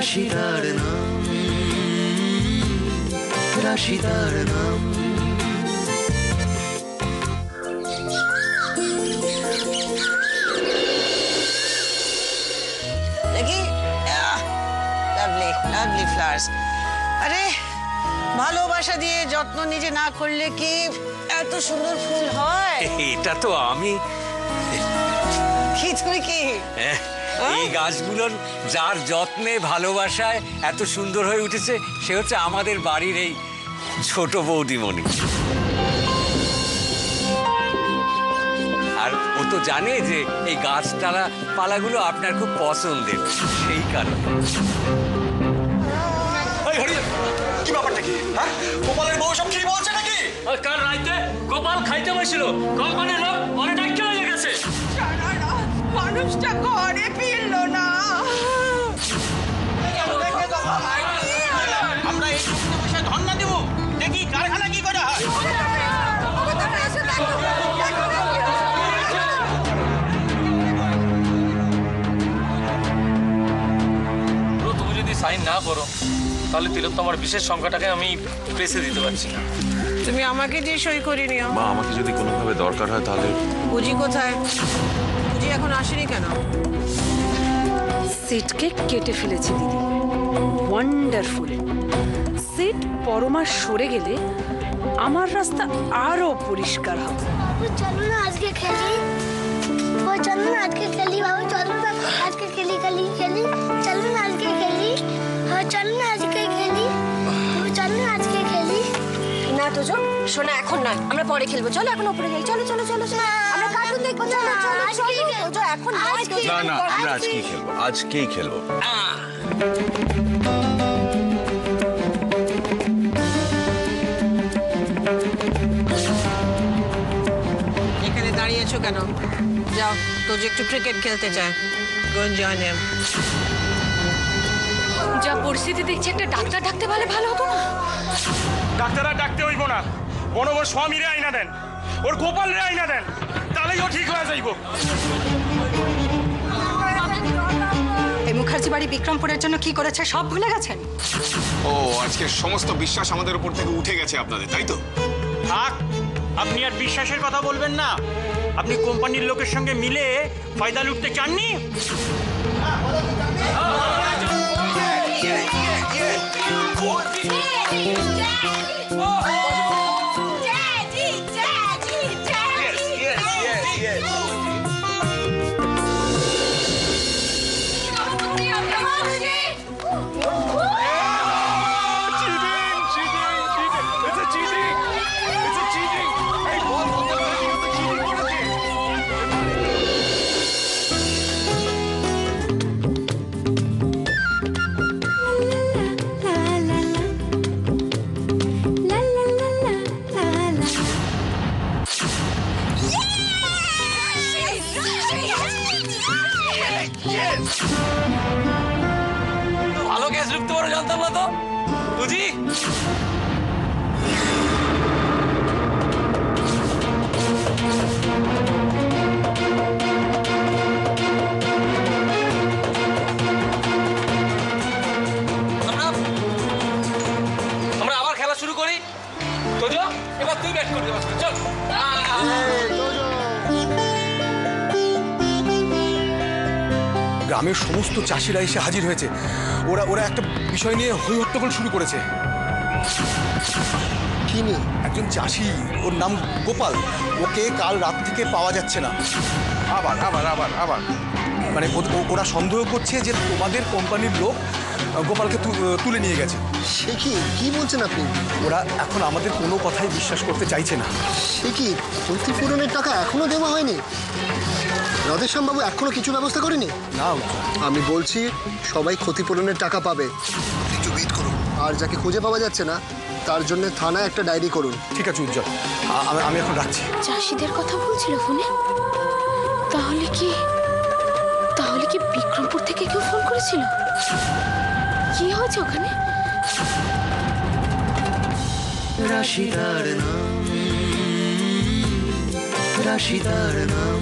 রাশিদার নাম, রাশিদার নাম। Lovely flowers. আরে ভালোবাসা দিয়ে যত্ন নিজে না করলে কি এত সুন্দর ফুল হয়? এটা তো আমি। কি তুমি কি এই গাছগুলোর যার যত্নে ভালোবাসায় এত সুন্দর হয়ে উঠেছে সে হচ্ছে আমাদের বাড়ির এই ছোট বৌদিমণি। আর ও তো জানে যে এই গাছটালা পালাগুলো আপনার খুব পছন্দের, সেই কারণে। কি ব্যাপারটা কি? হ্যাঁ, গোপালের বউ সব কি বলছে নাকি? কাল রাইতে গোপাল খাইতে বসছিল, কোম্পানির লোক অনেক ডাক্তার হয়ে গেছে। মানুষটা ঘরে ফিরলো না। আমরা এই বিষয়ে ধর্ণা দেবো, দেখি কারখানা কি করে হয়। তুমি যদি সাইন না করো তাহলে তিলোত্তমার বিশেষ সংখ্যাটাকে আমি প্রেসে দিতে পারছি না। তুমি আমাকে দিয়ে সই করে নিও। মা, আমাকে যদি কোনোভাবে দরকার হয় তাহলে। পুজি কোথায়? পুজি এখন আসেনি কেন? সিটকে কেটে ফেলেছি দিদি, ওয়ান্ডারফুল। সিট পরমা সরে গেলে আমার রাস্তা আরো পরিষ্কার হবে। চলো না আজকে খেলি, চলো না আজকে খেলি বাবা, চলো না আজকে খেলি খেলি খেলি, চলো না আজকে খেলি, চলো না আজকে খেলি, চলো না আজকে খেলি। না তো শোনা, এখন নয়, আমরা পরে খেলবো। চলো এখন উপরে যাই, চলো চলো চলো, আমরা কার্টুন দেখবো। চলো চলো চলো, এখন নয়। না না, আমরা আজকেই খেলবো, আজকেই খেলবো। এখানে দাঁড়িয়েছো কেন? যাও, তো যে একটু ক্রিকেট খেলতে চায়, গো এন্ড জয়েন হিম। যা পরিস্থিতি দেখছি, একটা ডাক্তার ডাকতে পারলে ভালো হতো না? ডাক্তাররা ডাকতে হইব না, বড় বড় স্বামীরে আইনা দেন, ওর গোপালরে আইনা দেন, তাহলেই ও ঠিক হয়ে যাইব। এই মুখার্জি বাড়ি বিক্রমপুরের জন্য কি করেছে সব ভুলে গেছেন? ও, আজকে সমস্ত বিশ্বাস আমাদের উপর থেকে উঠে গেছে আপনাদের, তাই তো? থাক, আপনি আর বিশ্বাসের কথা বলবেন না। আপনি কোম্পানির লোকের সঙ্গে মিলে ফায়দা লুটতে চাননি? ভালো গ্যাস ঢুকতে পারো জানতাম না তো বুঝি। আমরা আবার খেলা শুরু করি। তোজো, এবার তুই ব্যাট করতে পারছিস, চল। গ্রামের সমস্ত চাষিরা এসে হাজির হয়েছে। ওরা ওরা একটা বিষয় নিয়ে হই হট্টগোল শুরু করেছে। কি নিয়ে? একজন চাষি, ওর নাম গোপাল, ওকে কাল রাত থেকে পাওয়া যাচ্ছে না। আবার আবার আবার আবার মানে ওরা সন্দেহ করছে যে তোমাদের কোম্পানির লোক গোপালকে তুলে নিয়ে গেছে। সে কি বলছেন আপনি? ওরা এখন আমাদের কোনো কথাই বিশ্বাস করতে চাইছে না। সে কি, ক্ষতিপূরণের টাকা এখনো দেওয়া হয়নি? রাধেশ্যামবাবু এখনো কিছু ব্যবস্থা করেনি? না, আমি বলছি সবাই ক্ষতিপূরণের টাকা পাবে, একটু ওয়েট করুন। আর যাকে খুঁজে পাওয়া যাচ্ছে না তার জন্য থানায় একটা ডায়েরি করুন। ঠিক আছে উজ্জ্বল, আমি এখন রাখছি। চাষিদের কথা বলছিল ফোনে? তাহলে কি বিক্রমপুর থেকে কেউ ফোন করেছিল? কি হয়েছে ওখানে? রাশিদার নাম, রাশিদার নাম।